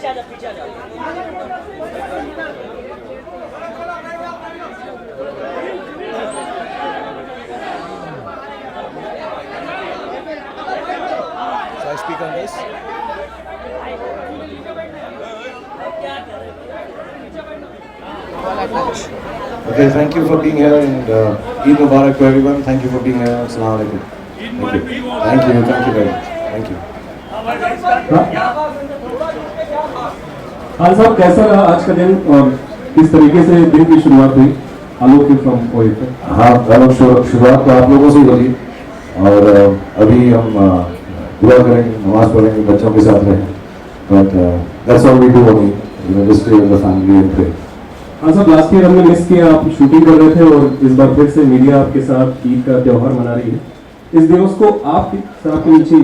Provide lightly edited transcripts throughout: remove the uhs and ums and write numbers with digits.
I speak on this? Okay, thank you for being here and Eid Mubarak to everyone. Thank you for being here. Assalamu alaikum. Thank you. Thank you very much. Thank you. हाँ साहब, कैसा रहा आज का दिन और किस तरीके से दिन की शुरुआत हुई? आलोक फ्रॉम कोएट। हाँ, शुरुआत तो आप लोगों से ही होगी और अभी हम दुआ करेंगे, नमाज पढ़ेंगे, बच्चों के साथ रहें। But that's all we do only. Just stay with the family and pray. हाँ साहब, लास्ट ईयर हमने मिस किया, आप शूटिंग कर रहे थे और इस बार फिर से मीडिया आपके साथ ईद का त्योहार मना रही है। इस दिवस को आपके नीचे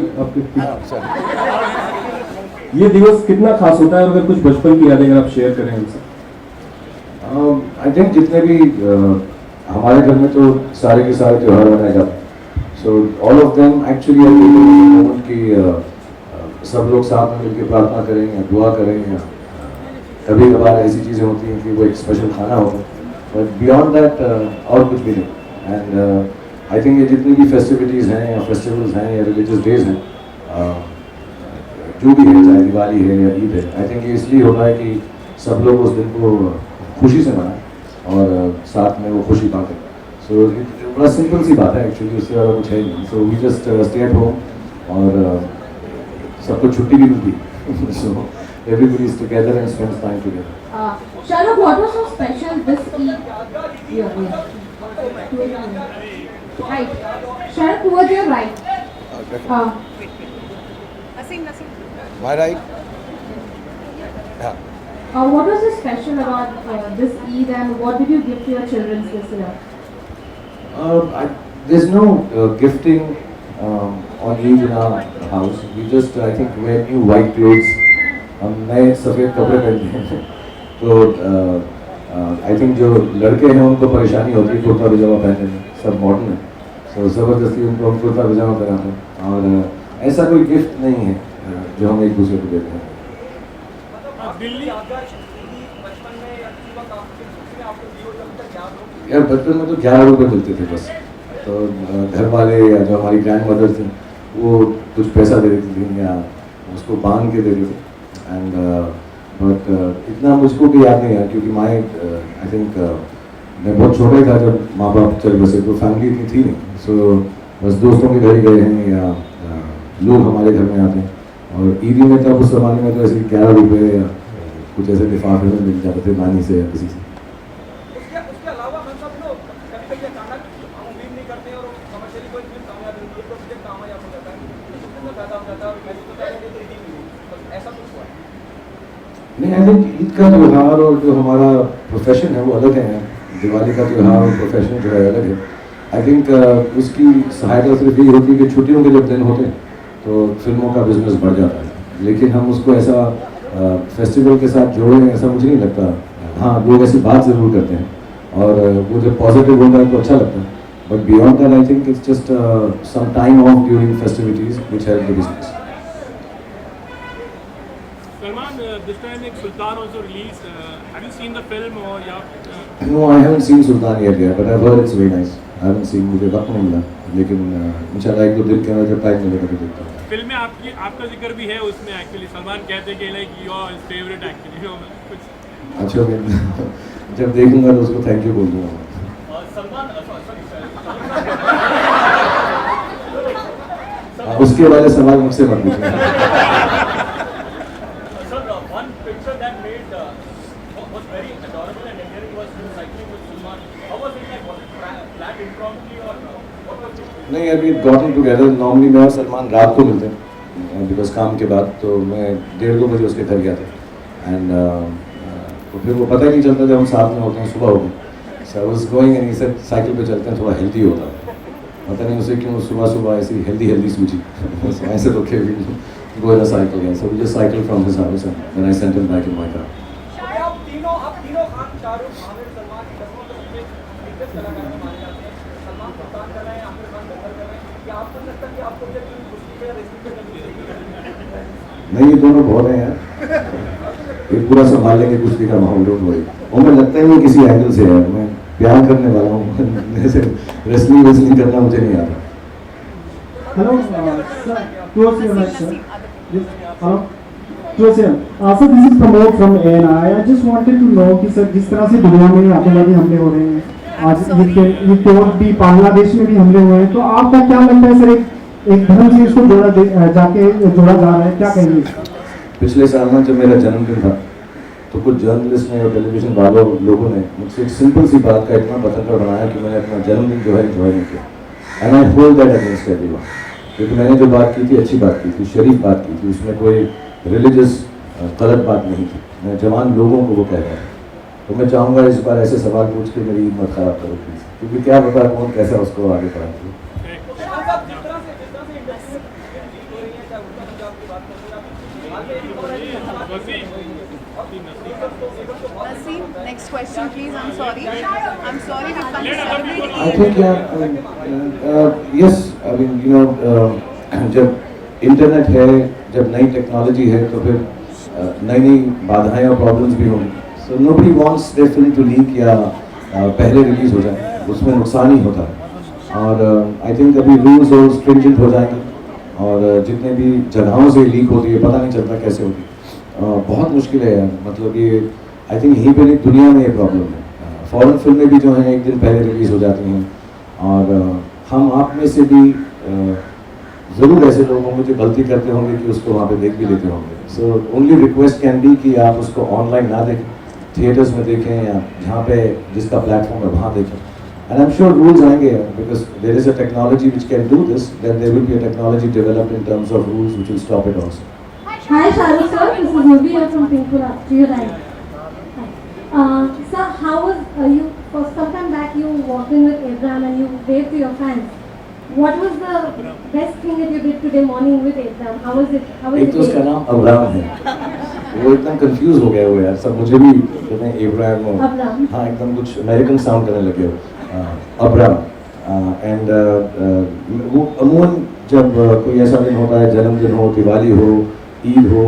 ये दिवस कितना खास होता है और अगर कुछ बचपन की यादें अगर आप शेयर करें हमसे। आई थिंक जितने भी हमारे घर में तो सारे के सारे त्योहार मनाए जाते हैं। So all of them actually कि सब लोग साथ में मिलकर प्रार्थना करें या दुआ करें या कभी कभार ऐसी चीज़ें होती हैं कि वो एक स्पेशल खाना होता है, बट बियॉन्ड दैट और कुछ भी नहीं। एंड आई थिंक ये जितनी भी फेस्टिविटीज़ हैं या फेस्टिवल्स हैं या रिलीजियस डेज हैं, जो भी है, चाहे दिवाली है या ईद है, आई थिंक ये इसलिए होता है कि सब लोग उस दिन को खुशी से मनाएं और साथ में वो खुशी पाते। सो बड़ा सिंपल सी बात है एक्चुअली, उससे ज़्यादा कुछ है नहीं। So we just stay at home और सबको छुट्टी भी मिलती। सो everybody is together and spends time together. Shahrukh, what was so special this Eid? Right. Shahrukh, towards your right. Naseem. My right? Yeah. What was so special about this Eid and what did you give to your children this year? There's no gifting on Eid in our house. We just, I think, wear new white clothes. हम नए सफ़ेद कपड़े पहनते हैं। तो I think जो लड़के हैं उनको परेशानी होती है कुर्ता पजामा पहनने में, सब मॉडर्न है, सो ज़बरदस्ती उनको हम कुर्ता पजामा पहनाते हैं और ऐसा कोई गिफ्ट नहीं है जो हम एक दूसरे को देते हैं। यार बचपन में तो 11 रुपये मिलते थे बस, तो घर वाले या जो हमारी ग्रैंड मदर थी वो कुछ पैसा दे देती थी या उसको बांध के दे देते थे। एंड बट इतना मुझको भी याद नहीं है क्योंकि आई थिंक मैं बहुत छोटा ही था जब माँ बाप चल बसे, तो फैमिली इतनी थी नहीं। सो बस दोस्तों के घर ही गए हैं या लोग हमारे घर में आते हैं। और ईदी में तब उस ज़माने में तो ऐसे 11 रुपये या कुछ ऐसे लिफाफे में मिल जाते थे नानी से या किसी से। नहीं, आई थिंक ईद का त्यौहार और जो हमारा प्रोफेशन है वो अलग है। दिवाली का त्यौहार और प्रोफेशन जो है अलग है। आई थिंक उसकी सहायता सिर्फ ये होती है कि छुट्टियों के जब दिन होते हैं तो फिल्मों का बिजनेस बढ़ जाता है, लेकिन हम उसको ऐसा फेस्टिवल के साथ जोड़ें ऐसा मुझे नहीं लगता। हाँ, लोग ऐसी बात ज़रूर करते हैं और वो जब पॉजिटिव होता है तो अच्छा लगता है, but beyond that I think it's just some time off during festivities which help the business. Salman, this time Sultan also released. Have you seen the film or yeah? No, I haven't seen Sultan yet, but I've heard it's very nice. I haven't seen, मुझे वक्त नहीं मिला, लेकिन इंशाल्लाह एक दो दिन के अंदर जब टाइम मिलेगा तो देखता हूँ। फिल्म में आपका जिक्र भी है उसमें एक्चुअली। सलमान कहते हैं कि लाइक योर फेवरेट एक्चुअली कुछ। अच्छा, जब देखूंगा तो उसको थैंक यू बोल दूँगा। उसके वाले सवाल मुझसे मत पूछना। नहीं, अभी गॉटन टुगेदर। नॉर्मली मैं और सलमान रात को मिलते हैं बिकॉज काम के बाद, तो मैं 1:30-2 बजे उसके घर गया था एंड तो फिर वो पता ही नहीं चलता जब हम साथ में होते हैं। सुबह हो गई, so I was going and he said cycle पे चलते हैं, थोड़ा हेल्दी होता है। पता नहीं उसे क्यों सुबह सुबह ऐसी हेल्दी सूझी। ऐसे तो के go in a cycle, so we just cycle from his house and then I sent him back in my car. नहीं, ये दोनों बहुत हैं यार। ये पूरा संभालने के कुश्ती का माहौल डोंट वरी। और मैं लगता ही नहीं किसी एंगल से है, मैं प्यार करने वाला हूँ ऐसे रेसलिंग करना मुझे नहीं आता। Hello, sir. Towards your right, sir. Yes. Hello. Towards your. Sir, this is Pramod from ANI. I just wanted to know कि सर जिस तरह से दुनिया में आतंकवादी हमले हो रहे हैं, आज ये और भी बांग्लादेश में भी हमले हुए हैं, तो आपका क्या लगता है सर, एक धर्म से इसको जोड़ा जा रहा है, क्या कहेंगे? पिछले साल में जब मेरा जन्मदिन था तो कुछ जर्नलिस्ट ने और टेलीविजन वालों लोगों ने मुझसे एक सिंपल सी बात का इतना बतंगड़ बनाया कि मैंने अपना जन्मदिन जो है एंजॉय नहीं किया। And I hold that against everyone, क्योंकि मैंने जो बात की थी अच्छी बात की थी, शरीफ बात की थी, उसमें कोई रिलीजियस गलत बात नहीं थी। मैं जवान लोगों को वो कह रहा था। तो मैं चाहूँगा इस बार ऐसे सवाल पूछ के मेरी ईद मत खराब करो प्लीज़, क्योंकि क्या पता कौन कैसा उसको आगे बढ़ाएंगे। Naseem, next question please. I'm sorry we've come to celebrate I Eid. think yes, I mean जब इंटरनेट है, जब नई टेक्नोलॉजी है, तो फिर नई बाधाएं और प्रॉब्लम्स भी होंगी। So nobody wants their film to leak या पहले रिलीज हो जाए, उसमें नुकसान ही होता है। और आई थिंक अभी रूल्स और स्ट्रिंजेंट हो जाएंगे, और जितने भी जगहों से लीक होती है पता नहीं चलता कैसे होती है। बहुत मुश्किल है यार, मतलब ये आई थिंक यहीं पर दुनिया में ये प्रॉब्लम है। फॉरेन फिल्में भी जो हैं एक दिन पहले रिलीज़ हो जाती हैं, और हम आप में से भी ज़रूर ऐसे लोग होंगे जो गलती करते होंगे कि उसको वहाँ पे देख भी लेते होंगे। So only request can be कि आप उसको ऑनलाइन ना देखें, थिएटर्स में देखें या जहाँ पे जिसका प्लेटफॉर्म है वहाँ देखें। And I am sure rules आएंगे, because there is a technology which can do this, then there will be a technology developed in terms of rules which will stop it also. Hi Shahrukh sir, this is Ruby here from Pinkula. To your right. Hi. Sir, how was you? For some time back, you walked in with Abraham and you waved to your fans. What was the best thing that you did today morning with Abraham? How was it? How was एक it? तो उसका नाम Abraham है, वो एकदम confuse हो गया वो यार, सब मुझे भी कहते हैं इब्राहिम हो, अब्राहम। हाँ एकदम कुछ अमेरिकन साउंड करने लगे हो, अब्राहम। एंड वो अमूमन जब कोई ऐसा दिन होता है, जन्मदिन हो, दिवाली हो, ईद हो,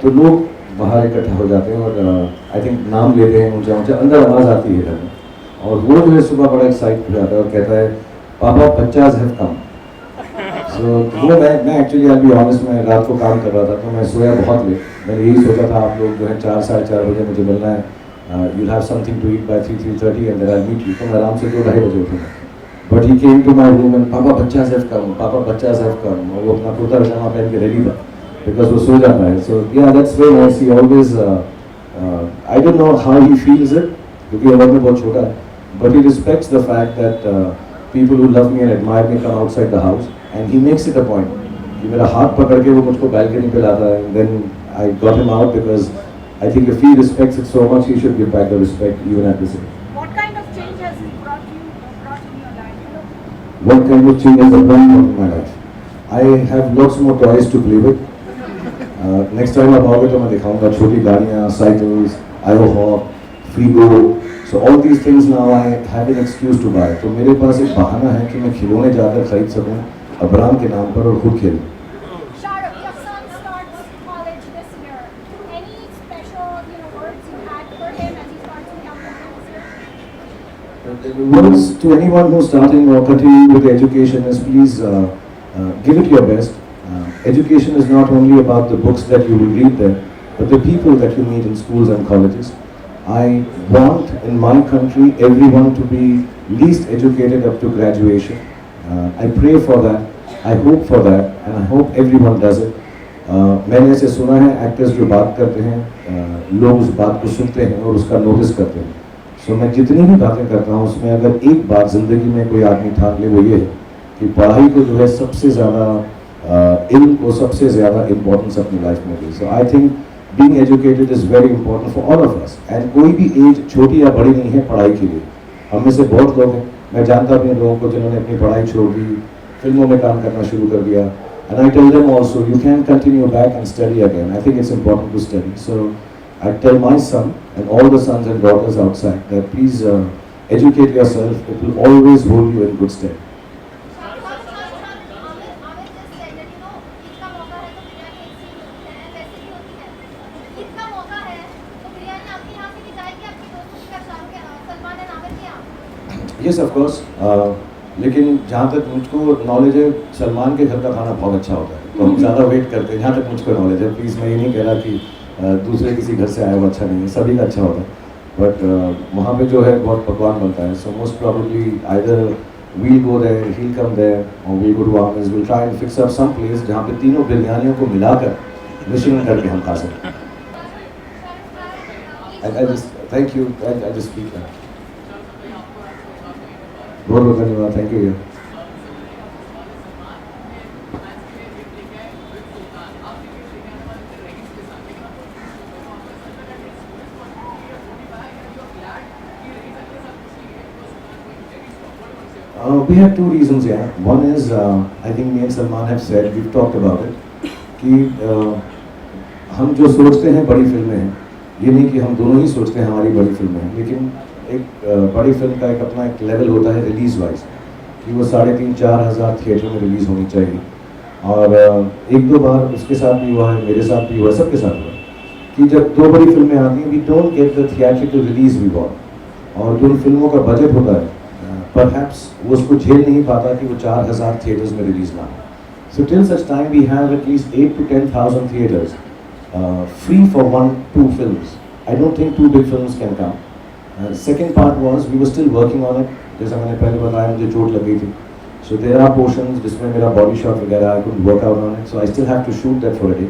तो लोग बाहर इकट्ठा हो जाते हैं और आई थिंक नाम लेते हैं ऊंचा ऊंचा, अंदर आवाज़ आती है घर में, और वो जो है सुबह बड़ा एक्साइट हो जाता है और कहता है पापा 50 हैव कम। सो वो मैं एक्चुअली आई बी ऑनेस्ट, मैं रात को काम कर रहा था तो मैं सोया बहुत लेट। मैंने यही सोचा था आप लोग जो है 4 साढ़े 4 बजे मुझे मिलना है, you'll have something to eat by 3-3:30 and then I meet you. तो मैं आराम से 2-2:30 बजे उठूँगा, but he came to my room and पापा 50 हैव कम, पापा 50 हैव कम, और वो अपना कुर्ता पजामा पहन के रेडी था because वो सो जाता है। So yeah, that's very nice. He always I don't know how he feels it, क्योंकि उम्र में बहुत छोटा है, but he respects the fact that people who love me and admire me come outside the house, and he makes it a point कि मेरा हाथ पकड़ के वो मुझको balcony पे लाता है, and then I got him out because I think if he respects it so much, he should give back the respect even at this age. What kind of change has he brought in your life? What kind of change has brought in my life? I have lots more toys to play with. Next time आप आओगे तो मैं दिखाऊंगा छोटी गाड़ियाँ, cycles, आयोहॉक, फ्रीगो, so all these things now I have an excuse to buy. तो मेरे पास एक बहाना है कि मैं खिलौने जाकर खरीद सकूँ अब्राहम के नाम पर और खुद खेलूँ। Shahrukh, your son starts college this year. Any special, words you had for him as he starts in young this year? Words to anyone who's starting or continuing with education is please give it your best. Education is not only about the books that you will read there, but the people that you meet in schools and colleges. I want in my country everyone to be least educated up to graduation. I pray for that, I hope for that, and I hope everyone does it. मैंने ऐसे सुना है actors जो बात करते हैं, लोग उस बात को सुनते हैं और उसका नोटिस करते हैं। सो मैं जितनी भी बातें करता हूँ उसमें अगर एक बात ज़िंदगी में कोई आदमी ठान ले वो ये है कि पढ़ाई को जो है सबसे ज़्यादा इल्म को सबसे ज़्यादा इम्पोर्टेंस अपनी लाइफ में दी। So I think being educated is very important for all of us, and कोई भी एज छोटी या बड़ी नहीं है पढ़ाई के लिए। हम में से बहुत लोग हैं, मैं जानता अपने लोगों को जिन्होंने अपनी पढ़ाई छोड़ दी, फिल्मों में काम करना शुरू कर दिया, and I tell them also you can continue back and study again. I think it's important to study. So I tell my son and all the sons and daughters outside that please educate yourself, it will always hold you in good stead. Eid का मौका है तो बिरयानी एक सी होती है, वैसे ही होती है। ईद का मौका यस ऑफ कोर्स, लेकिन जहाँ तक मुझको नॉलेज है सलमान के घर का खाना बहुत अच्छा होता है, तो हम ज़्यादा वेट करते हैं। जहाँ तक मुझको नॉलेज है, प्लीज़ मैं ये नहीं कह रहा कि दूसरे किसी घर से आया हुआ अच्छा नहीं है, सभी का अच्छा होता है, बट वहाँ पे जो है बहुत पकवान बनता है। So most probably either we'll go there, he'll come there, or we'll go to Ames, we'll try and fix up some place जहाँ पे तीनों बिरयानियों को मिलाकर मिश्रण करके हम खा सकते हैं। I just thank you, I just speak that। बहुत बहुत धन्यवाद, thank you. We have two reasons here. One is, I think me and Salman have said, we've talked about it, कि हम जो सोचते हैं बड़ी फिल्में हैं, ये नहीं कि हम दोनों ही सोचते हैं हमारी बड़ी फिल्में हैं, लेकिन एक बड़ी फिल्म का एक अपना एक लेवल होता है रिलीज़ वाइज, कि वो 3,500-4 हज़ार थिएटर में रिलीज़ होनी चाहिए। और एक दो बार उसके साथ भी हुआ है, मेरे साथ भी हुआ है, सबके साथ हुआ है, कि जब दो बड़ी फिल्में आती हैं, we don't get the theatrical release we want, और जो फिल्मों का बजट होता है परहैप्स वो उसको झेल नहीं पाता कि वो 4,000 थिएटर्स में रिलीज ना हो। So till such time we have at least 8 to 10,000 theatres free for 1-2 films. I don't think 2 big films can come. Second part was we were still working on it, जैसा मैंने पहले बताया मुझे चोट लगी थी, सो देयर आर पोर्शंस जिसमें मेरा बॉडी शॉट वगैरह I couldn't work out on it, so I still have to shoot that for a day,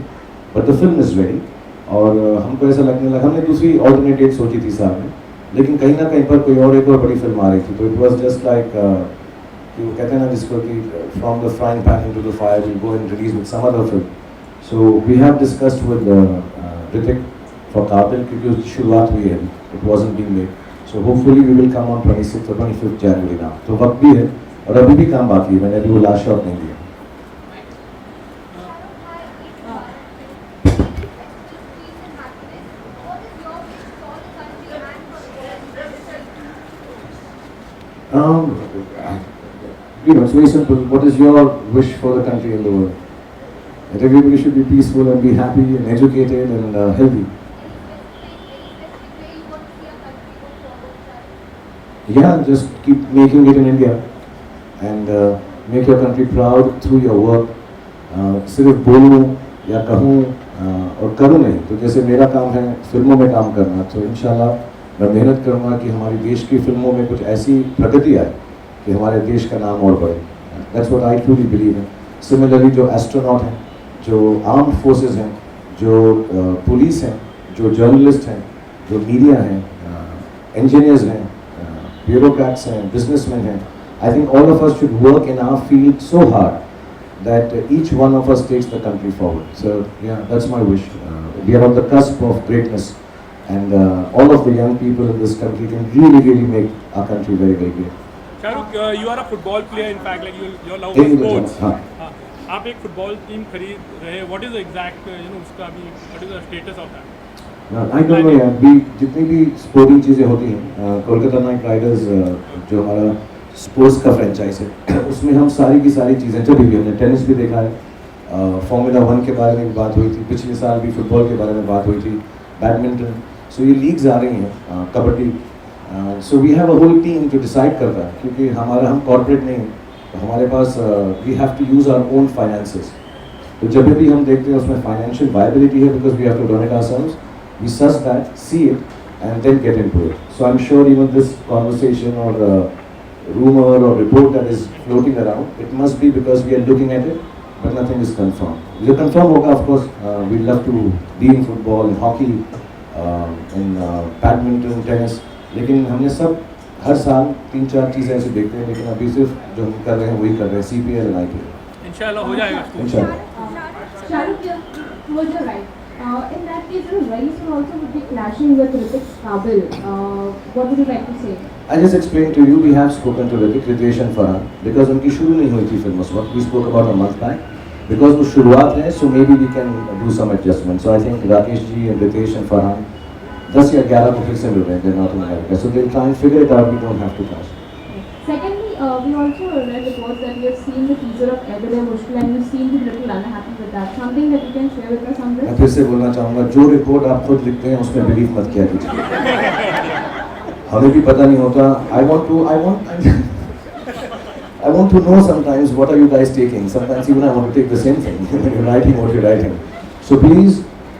but the film is ready. और हमको ऐसा लगने लगा, हमने दूसरी ऑल्टरनेट डेट सोची थी साल में, लेकिन कहीं ना कहीं पर कोई और एक और बड़ी फिल्म आ रही थी, तो इट वाज जस्ट लाइक कि वो कहते हैं ना जिसको कि from the frying pan into the fire will go and release with some other film. So we have discussed with Hrithik for Kaatil, क्योंकि उसकी शुरुआत हुई है, it wasn't being made, so hopefully we will come on 26 और 25 January now, तो वक्त भी है और अभी भी काम बाकी है, मैंने अभी वो लास्ट शॉट नहीं दिया। You know, it's very simple. What is your wish for the country and the world? That everybody should be peaceful and be happy and educated and healthy. Yeah, just keep making it in India and make your country proud through your work. सिर्फ बोलूं या कहूं और करूं नहीं, तो जैसे मेरा काम है फिल्मों में काम करना, तो इंशाल्लाह मैं मेहनत करूंगा कि हमारी देश की फिल्मों में कुछ ऐसी प्रगति आए कि हमारे देश का नाम और बढ़े। That's what I truly believe in. Similarly जो एस्ट्रोनॉट हैं, जो आर्म्ड फोर्सेस हैं, जो पुलिस हैं, जो जर्नलिस्ट हैं, जो मीडिया हैं, इंजीनियर्स हैं, ब्यूरोक्रेट्स हैं, बिजनेसमैन हैं, I think all of us should work in our field so hard that each one of us takes the country forward. So yeah that's my wish. We are on the cusp of greatness and all of the young people in this country can really make our country very great. Shahrukh, you are a football player, in fact, like your love In of the sports. हाँ। आप एक football team खरीद रहे, what is the exact उसका भी what is the status of that? I don't know यार, भी जितनी भी स्पोर्टिंग चीज़ें होती हैं, कोलकाता नाइट राइडर्स जो हमारा स्पोर्ट्स का फ्रेंचाइज है, उसमें हम सारी की सारी चीज़ें, जब भी हमने टेनिस भी देखा है, Formula 1 के बारे में भी बात हुई थी, पिछले साल भी फुटबॉल के बारे में बात हुई थी, बैडमिंटन, सो ये लीग्स आ रही हैं, kabaddi, so we have a whole team जो डिसाइड करता है, क्योंकि हम कॉर्पोरेट नहीं हैं, तो हमारे पास we have to use our own finances, तो जब भी हम देखते हैं उसमें फाइनेंशियल वायबिलिटी है, because we have to run it ourselves, we search that, see it and then get into it. So I am sure even this conversation और rumor or report that is floating around, it must be because we are looking at it, but nothing is confirmed. जो confirm होगा, of course, we love to be in football, in hockey, in badminton, tennis, लेकिन हमने सब हर साल 3-4 चीज़ें ऐसी देखते हैं, लेकिन अभी सिर्फ जो हम कर रहे हैं वही कर रहे हैं, CPL and IPL। इंशाल्लाह हो जाएगा। इंशाल्लाह। Shahrukh, was your right? In that case, Raees will also would be clashing with Hrithik Qabil. What would you like to say? I just explained to you, we have spoken to Hrithik, Ritesh and Farhan, because उनकी शुरू नहीं हुई थी film उस वक्त, we spoke about a month back, because वो शुरुआत है, so maybe we can do some adjustment. So I think Rakesh ji and Ritesh and Farhan 10 या 11 को फिर से मिल रहे हैं, they're not in America, so they'll try and figure it out, we don't have to clash. Secondly, we also read reports that you have seen the teaser of Ebole Mushkil and you seem to be little unhappy with that. Something that you can share with us on this? मैं फिर से बोलना चाहूँगा, जो report आप खुद लिखते हैं उसमें बिलीव मत किया कीजिए। हमें भी पता नहीं होता. I want to know sometimes what are you guys taking. Sometimes even I want to take the same thing. You're writing what you're writing. So please,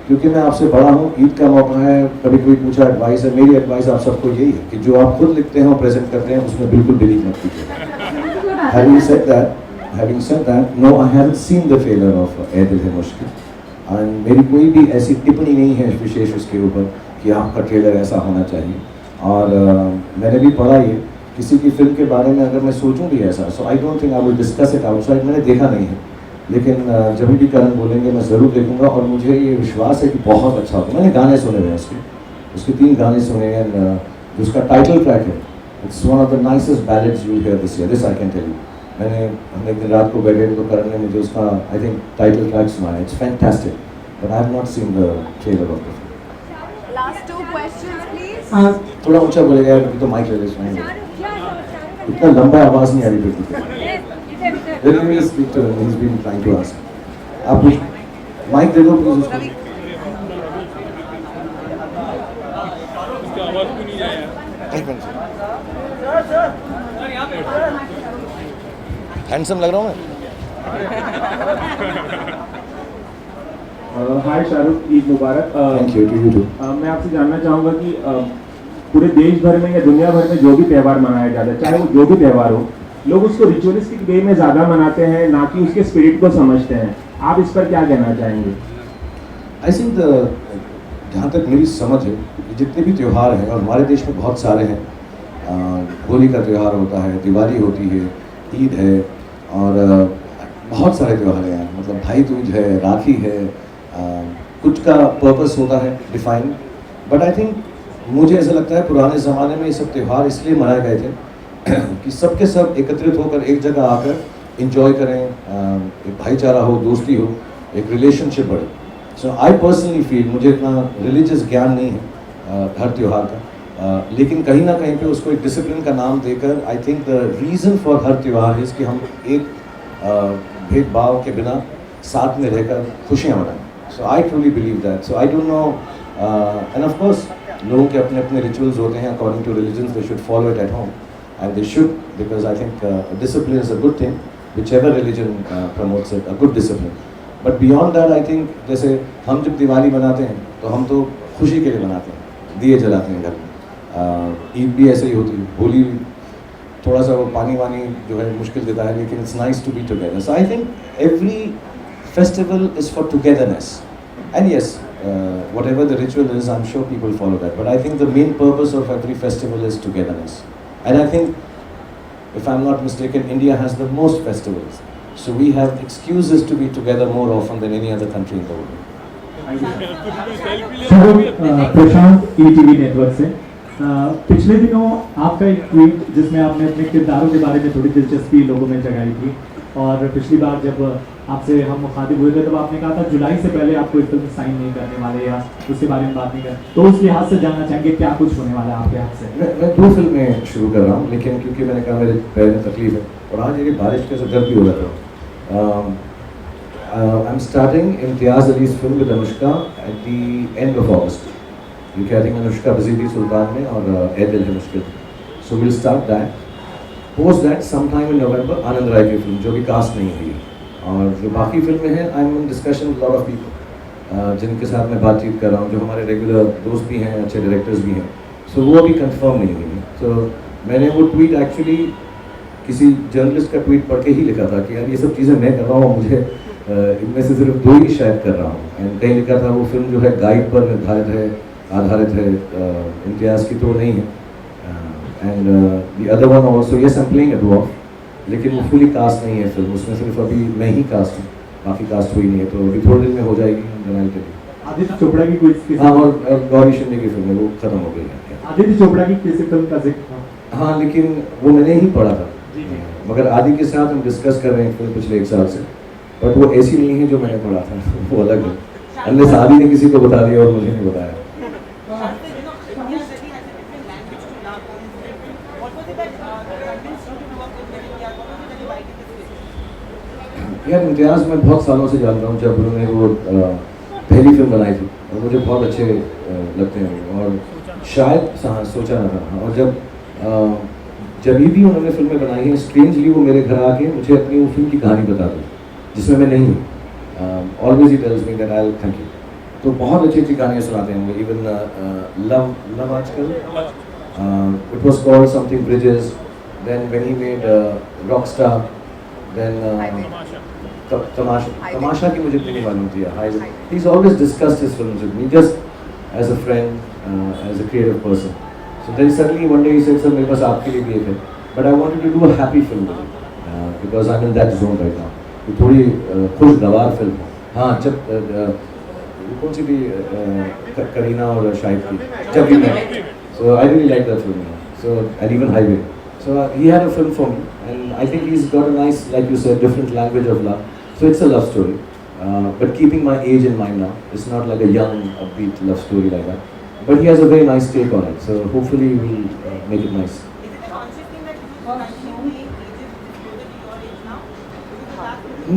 क्योंकि मैं आपसे बड़ा हूँ, ईद का मौका है, कभी कोई पूछा एडवाइस है, मेरी एडवाइस आप सबको यही है कि जो आप खुद लिखते हैं और प्रेजेंट करते हैं उसमें बिल्कुल डिलीट मत कीजिए. Having said that, no, I haven't seen the trailer of ए दिल है मुश्किल. And मेरी कोई भी ऐसी टिप्पणी नहीं है विशेष उसके ऊपर कि आपका ट्रेलर ऐसा होना चाहिए. और मैंने भी पढ़ा ये किसी की फिल्म के बारे में अगर मैं सोचूं भी ऐसा, so I don't think I will discuss it outside. मैंने देखा नहीं है, लेकिन जब भी करण बोलेंगे मैं ज़रूर देखूंगा. और मुझे ये विश्वास है कि बहुत अच्छा होगा. मैंने गाने सुने हुए हैं उसके 3 गाने सुने हैं. जो उसका टाइटल ट्रैक है, it's one of the nicest ballads you hear this year, this I can tell you. हम एक दिन रात को बैठे तो करण ने मुझे उसका आई थिंक टाइटल ट्रैक सुनाया. It's fantastic, but I have not seen the trailer of the film. Last 2 questions, please. थोड़ा ऊंचा बोलेगा क्योंकि तो माइक ले ले सुनाएंगे. इतना लंबा आवाज़ नहीं आ रही बेटी. Let me speak to him. He's been trying to ask. आप माइक दे दो प्लीज उसको. उसका आवाज क्यों नहीं आया? हैंडसम लग रहा हूँ मैं. हाय शाहरुख, ईद मुबारक. Thank you to you too. मैं आपसे जानना चाहूँगा कि पूरे देश भर में या दुनिया भर में जो भी त्यौहार मनाया जाता है, चाहे वो जो भी त्यौहार हो, लोग उसको रिचुअलिस्टिक वे में ज़्यादा मनाते हैं, ना कि उसके स्पिरिट को समझते हैं. आप इस पर क्या कहना चाहेंगे? आई थिंक जहाँ तक मेरी समझ है, जितने भी त्यौहार हैं और हमारे देश में बहुत सारे हैं. होली का त्यौहार होता है, दिवाली होती है, ईद है और बहुत सारे त्यौहार हैं. मतलब भाई दूज है, राखी है. कुछ का पर्पस होता है डिफाइन. बट आई थिंक मुझे ऐसा लगता है पुराने ज़माने में ये सब त्यौहार इसलिए मनाए गए थे कि सबके सब एकत्रित होकर एक जगह आकर इंजॉय करें, एक भाईचारा हो, दोस्ती हो, एक रिलेशनशिप बढ़े. सो आई पर्सनली फील, मुझे इतना रिलीजियस ज्ञान नहीं है हर त्यौहार का, लेकिन कहीं ना कहीं पे उसको एक डिसिप्लिन का नाम देकर I think the reason for her त्यौहार इज़ कि हम एक भेदभाव के बिना साथ में रहकर खुशियाँ मनाएं. So I truly believe that. So I don't know, and of course लोगों के अपने अपने रिचुअल्स होते हैं according to religion. They should follow it at home and they should, because I think discipline is a good thing, whichever religion promotes it, a good discipline. But beyond that I think जैसे हम जब दिवाली मनाते हैं तो हम तो खुशी के लिए मनाते हैं, दिए जलाते हैं घर में. ईद भी ऐसे ही होती है. होली थोड़ा सा वो पानी वानी जो है मुश्किल देता है, लेकिन it's nice to be together. So I think every festival is for togetherness. And yes, whatever the ritual is, I'm sure people follow that. But I think the main purpose of every festival is togetherness. And I think, if I'm not mistaken, India has the most festivals. So we have excuses to be together more often than any other country in the world. Shahrukh, Prashant ETV network से. पिछले दिनों आपका एक tweet जिसमें आपने अपने किरदारों के बारे में थोड़ी दिलचस्पी लोगों में जगाई थी, और पिछली बार जब आपसे हम मुखातिब हुए थे तब आपने कहा था जुलाई से पहले आप कोई फिल्म साइन नहीं करने वाले या उसके बारे में बात नहीं कर. तो उस लिहाज से जानना चाहेंगे क्या कुछ होने वाला है आपके हाथ से? मैं 2 फिल्में शुरू कर रहा हूँ, लेकिन क्योंकि मैंने कहा मेरे पैर में तकलीफ है और आज ये बारिश के दर्द भी हो रहा था. I am starting Imtiaz Ali's film with Anushka at the end of अगस्त. क्योंकि आई थिंक अनुष्का बिजी थी सुल्तान में और ए Dil Hai Mushkil. So will start that. Post that some time in November Anand Rai की फिल्म जो भी कास्ट नहीं हुई. और जो बाकी फिल्में हैं, I am in discussion with lot of people जिनके साथ मैं बातचीत कर रहा हूँ, जो हमारे रेगुलर दोस्त भी हैं, अच्छे डायरेक्टर्स भी हैं. सो वो अभी कंफर्म नहीं हुई है. तो मैंने वो ट्वीट एक्चुअली किसी जर्नलिस्ट का ट्वीट पढ़ के ही लिखा था कि यार ये सब चीज़ें मैं कर रहा हूँ, मुझे इनमें से सिर्फ 2 ही शायद कर रहा हूँ. एंड कहीं लिखा था वो फिल्म जो है गाइड पर निर्धारित है, आधारित है, इम्तियाज़ की तो नहीं है. And the other one also, yes I am playing it of, लेकिन वो फुली कास्ट नहीं है फिल्म. उसमें सिर्फ अभी मैं ही कास्ट हूँ, बाकी कास्ट हुई नहीं है. तो अभी थोड़े दिन में हो जाएगी. आदित्य चोपड़ा की कोई? हाँ, और गौरी शिंदे की फिल्म है, वो खत्म हो गई है. आदित्य चोपड़ा की किसी फिल्म का जिक्र? हाँ, लेकिन वो मैंने ही पढ़ा था. मगर आदि के साथ हम डिस्कस कर रहे हैं फिल्म पिछले 1 साल से, बट वो ऐसी नहीं है जो मैंने पढ़ा था. वो अलग है. अनलेस आदि ने किसी को बता दिया और मुझे नहीं बताया. यार इम्तियाज़ मैं बहुत सालों से जानता हूँ. जब उन्होंने वो पहली फिल्म बनाई थी और मुझे बहुत अच्छे लगते हैं. और शायद हाँ सोचा ना था। और जब भी उन्होंने फिल्में बनाई हैं, स्ट्रेंजली वो मेरे घर आके मुझे अपनी वो फिल्म की कहानी बता दी जिसमें मैं नहीं हूँ। Always he tells me that I will thank you. तो बहुत अच्छी अच्छी कहानियाँ सुनाते हैं मुझे। इवन लव आजकल it was called something bridges, then when he made Rockstar, then तमाशा की मुझे नहीं मालूम थी। He is always discussed his films with me just as a friend, as a creative person. So then suddenly one day he said, "Sir, मेरे पास आपके लिए भी एक है, but I wanted to do a happy film with it, because I'm in that zone right now." तो थोड़ी खुशगवार film हो। हाँ, जब कौन सी थी करीना और शाहिद की, जब भी मैं, so I really like that film. So and even Highway. So he had a film for me, and I think he's got a nice, like you said, different language of love. So it's a love story, but keeping my age in mind now. It's not like a young, upbeat love story like that. But he has a very nice take on it, so hopefully we'll make it nice. Is it a conscious thing that you continue ages closer to your age now?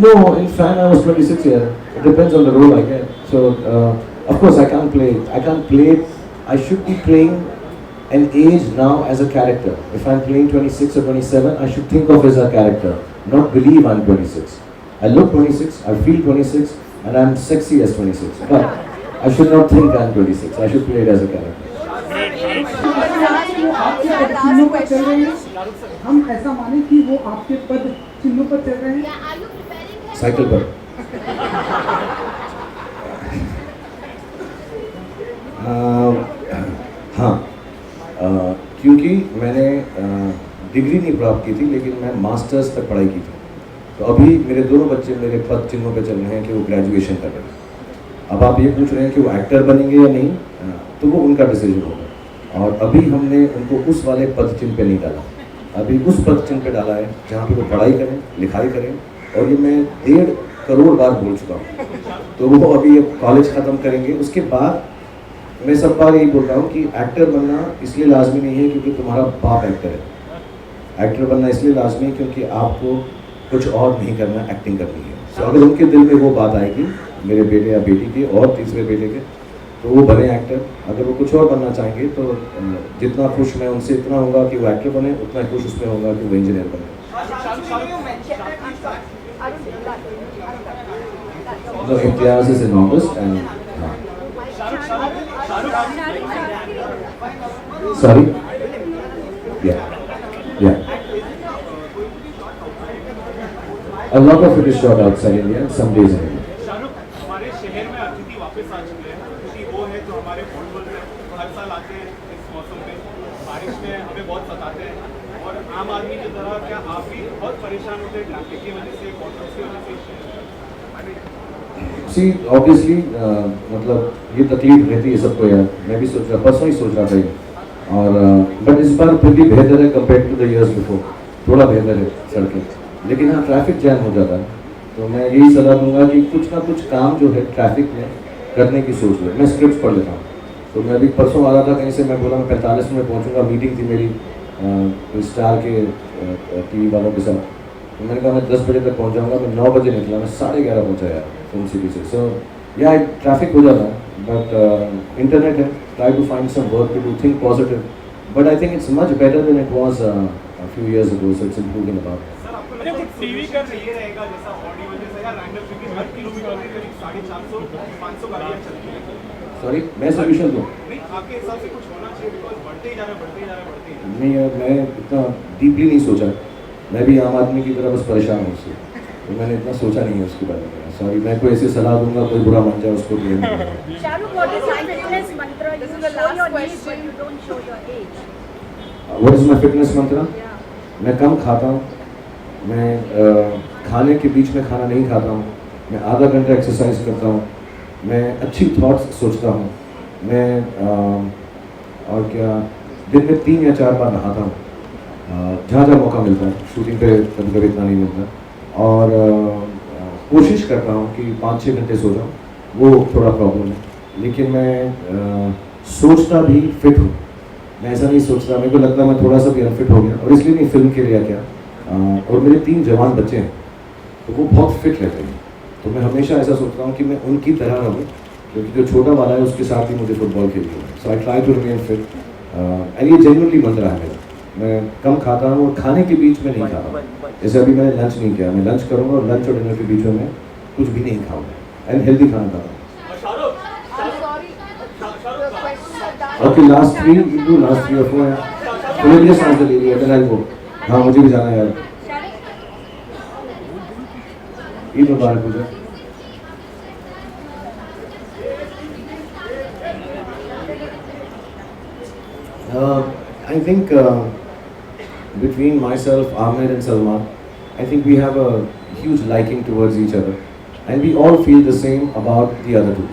No, in fact I was 26 here. It depends on the role I get. So of course I can't play. I should be playing an age now as a character. If I'm playing 26 or 27, I should think of as a character, not believe I'm 26. I look 26, I feel 26, and I'm sexy as 26. But I should not think I'm 26. I should play it as a character. चिन्हों पर चल रहे हैं, हम ऐसा माने कि वो आपके पद चिन्हों पर चल रहे हैं। Yeah, are you preparing him? Cycle पर। हाँ, क्योंकि मैंने डिग्री नहीं प्राप्त की थी, लेकिन मैं मास्टर्स तक पढ़ाई की थी। तो अभी मेरे दोनों बच्चे मेरे पद चिन्हों पे चल रहे हैं कि वो ग्रेजुएशन कर रहे हैं। अब आप ये पूछ रहे हैं कि वो एक्टर बनेंगे या नहीं, तो वो उनका डिसीजन होगा। और अभी हमने उनको उस वाले पद चिन्ह पे नहीं डाला, अभी उस पद चिन्ह पे डाला है जहाँ पे वो पढ़ाई करें, लिखाई करें। और ये मैं 1.5 करोड़ बार बोल चुका हूँ। तो वो अभी कॉलेज ख़त्म करेंगे, उसके बाद मैं सब बार यही बोल रहा हूँ कि एक्टर बनना इसलिए लाजमी नहीं है क्योंकि तुम्हारा बाप एक्टर है। एक्टर बनना इसलिए लाजमी है क्योंकि आपको कुछ और नहीं करना, एक्टिंग करनी है। तो अगर उनके दिल में वो बात आएगी, मेरे बेटे या बेटी के और तीसरे बेटे के, तो वो बने एक्टर। अगर वो कुछ और बनना चाहेंगे तो जितना खुश मैं उनसे इतना होगा कि वो एक्टर बने, उतना खुश उसमें होगा कि वो इंजीनियर बने। The Imtiaz is in August and sorry, yeah. A lot of it is shot outside India and some days in India. हमारे शहर में अतिथि वापस आ चुके हैं, क्योंकि वो है जो हमारे बोलबोल में हर साल आते हैं इस मौसम में, बारिश में हमें बहुत सताते हैं। और आम आदमी की तरह क्या आप भी बहुत परेशान होते हैं ट्रैफिक की वजह से, ऑटो की वजह से? सी ऑब्वियसली मतलब ये तकलीफ रहती है सबको यार। मैं भी सोच रहा, परसों ही सोच रहा था ये। और बट इस बार फिर भी बेहतर है compare to the years before, थोड़ा बेहतर है सड़कें। लेकिन हाँ, ट्रैफिक जैम हो जाता है। तो मैं यही सलाह दूंगा कि कुछ ना कुछ काम जो है ट्रैफिक में करने की सोच लो। मैं स्क्रिप्ट पढ़ लेता हूँ। तो मैं अभी परसों आ रहा था कहीं से, मैं बोला मैं 45 मिनट पहुँचूँगा, मीटिंग थी मेरी स्टार के TV वालों के साथ। तो मैंने कहा मैं 10 बजे तक पहुँच जाऊँगा। मैं 9 बजे निकला, मैं 11:30 पहुँचा यार फिल्म सिटी से। सो या ट्रैफिक हो जाता है, बट इंटरनेट है, try to find some work to do, think positive. But I think it's much better than it was a few years ago, so it's improving about. Sir आपको TV का ये रहेगा जैसा audio जैसा या random, क्योंकि हर kilometre में करीब 450-500 गाड़ियाँ चलती हैं। सॉरी, मैं सोल्यूशन दूँ? नहीं, आपके हिसाब से कुछ होना चाहिए, बिकॉज बढ़ते ही जा रहे। नहीं यार, मैं इतना डीपली नहीं सोचा। मैं भी आम आदमी की तरह बस परेशान हूँ उससे, तो मैंने इतना सोचा नहीं है उसके बारे में। सॉरी, मैं कोई ऐसी सलाह दूंगा कोई बुरा मान जाए उसको भी नहीं। Shahrukh, what is my fitness mantra? You show your age, but you don't show your age. What is my fitness mantra? मैं कम खाता हूँ, मैं खाने के बीच में खाना नहीं खाता हूँ, मैं आधा घंटा एक्सरसाइज करता हूँ, मैं अच्छी थॉट्स सोचता हूँ, मैं और क्या दिन में 3 या 4 बार नहाता हूँ, जहाँ जहाँ मौका मिलता है। शूटिंग पे कभी कभी इतना नहीं मिलता। और कोशिश करता हूँ कि 5-6 घंटे सो जाऊँ, वो थोड़ा प्रॉब्लम है। लेकिन मैं सोचता भी फिट हूँ। मैं ऐसा नहीं सोचता, मेरे को लगता है मैं थोड़ा सा भी अनफिट हो गया, और इसलिए नहीं फिल्म के लिए क्या। और मेरे 3 जवान बच्चे हैं, तो वो बहुत फिट रहते हैं। तो मैं हमेशा ऐसा सोचता हूँ कि मैं उनकी तरह रहूँ, क्योंकि जो छोटा वाला है उसके साथ ही मुझे फुटबॉल खेलनी है. So I try to remain fit and ये जेन्युइनली मंत्र है मेरा. मैं कम खाता हूँ और खाने के बीच में नहीं खाता हूँ. जैसे अभी मैंने लंच नहीं किया, मैं लंच करूँगा और लंच और डिनर के बीच में मैं कुछ भी नहीं खाऊंगा एंड हेल्दी खाना खाता हूँ. Okay, last 3 you do last 3 or 4 यार. तो मुझे सांस ले लिया then I'll go. हाँ मुझे भी जाना है यार. ईद मुबारक मुझे. I think between myself, Ahmed and Salman, I think we have a huge liking towards each other, and we all feel the same about the other two.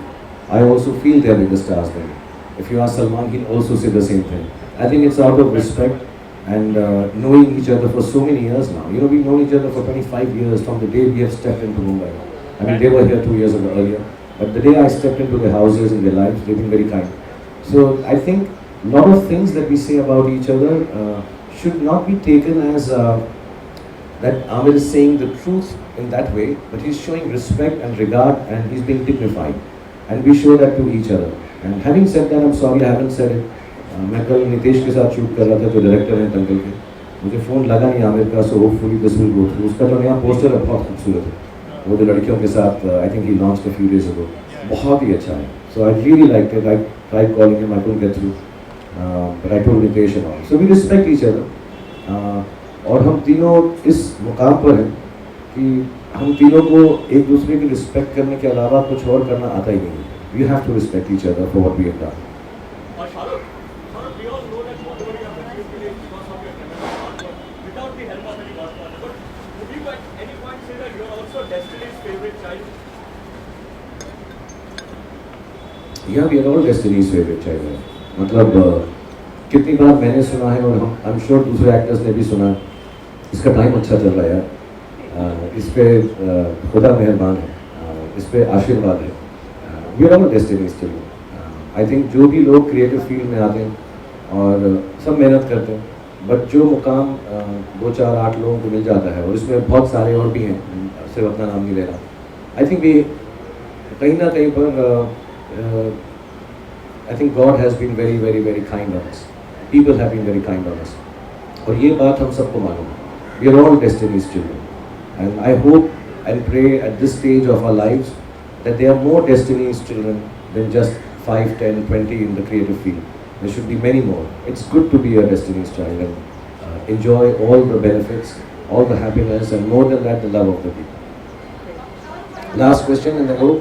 I also feel they're bigger stars than me. If you ask Salman, he'll also say the same thing. I think it's out of respect and knowing each other for so many years now. You know, we've known each other for 25 years from the day we have stepped into Mumbai. I mean, they were here 2 years ago earlier, but the day I stepped into their houses and their lives, they've been very kind. So I think a lot of things that we say about each other should not be taken as that Ahmed is saying the truth in that way, but he's showing respect and regard and he's being dignified. And we show that to each other. And having said that, I'm sorry I haven't said it. मैं कल नितेश के साथ shoot कर रहा था, जो director हैं दंगल के. मुझे फ़ोन लगा नहीं आमिर का, so hopefully this will go through. उसका जो नया पोस्टर है बहुत खूबसूरत है. वो जो लड़कियों के साथ I think he launched a few days ago. बहुत ही अच्छा है. So I really liked it. I tried calling him, I couldn't get through. But I told Nitesh and all. So we respect each other. और हम तीनों इस मुकाम पर हैं कि हम तीनों को एक दूसरे की रिस्पेक्ट करने के अलावा कुछ और करना आता ही नहीं है. We have to respect each other for what we have done. We all know that whatever you have achieved today is because of your tremendous hard work, without the help of any godfather. But would you at any point say that you are also Destiny's favorite child? Yeah, we are all Destiny's favorite child. मतलब कितनी बार मैंने सुना है और हम I'm sure दूसरे actors ने भी सुना. इसका टाइम अच्छा चल रहा है यार. इस पे खुदा मेहरबान है. इस पे आशीर्वाद है. We are all Destiny's children. I think जो भी लोग क्रिएटिव फील्ड में आते हैं और सब मेहनत करते हैं, बट जो मुकाम 2, 4, 8 लोगों को मिल जाता है और इसमें बहुत सारे और भी हैं, सिर्फ अपना नाम नहीं ले रहा. आई थिंक we कहीं ना कहीं पर I think God has been very, very, very kind on us. People have been very kind on us. और ये बात हम सबको मालूम है. We are all Destiny's children. And I hope and pray at this stage of our lives that there are more Destiny's children than just 5, 10, 20 in the creative field. There should be many more. It's good to be a Destiny's child and enjoy all the benefits, all the happiness, and more than that, the love of the people. Last question and then go.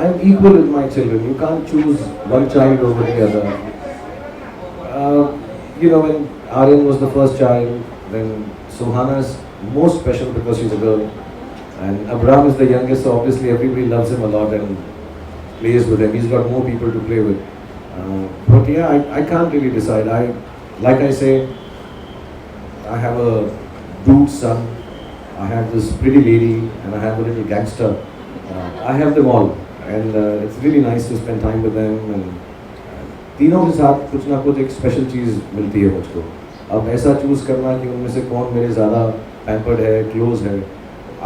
I'm equal with my children. You can't choose one child over the other. You know, when Aryan was the first child, then Suhana is most special because she's a girl, and Abraham is the youngest, so obviously everybody loves him a lot and plays with him. He's got more people to play with. But yeah, I can't really decide. Like I say, I have a dude son, I have this pretty lady, and I have a little gangster. I have them all, and it's really nice to spend time with them. And तीनों के साथ कुछ ना कुछ एक special चीज़ मिलती है मुझको. अब ऐसा चूज़ करना कि उनमें से कौन मेरे ज़्यादा पैम्पर्ड है, क्लोज है,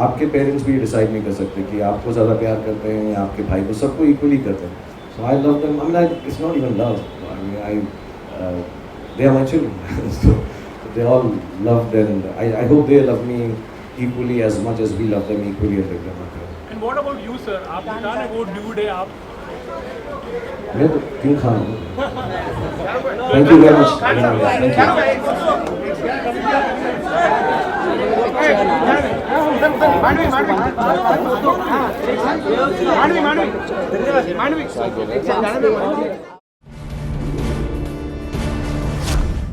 आपके पेरेंट्स भी डिसाइड नहीं कर सकते कि आपको ज़्यादा प्यार करते हैं या आपके भाई को. सबको इक्वली करते हैं. So I love them. I mean it's not even love. I mean they are my children. So they all loved, and I hope they love me equally as much as we love them equally and make them happy. And what about you, sir? आप बता रहे वो dude है आप. मैं तो king Khan हूँ. Thank you very much. Thank you. मानवी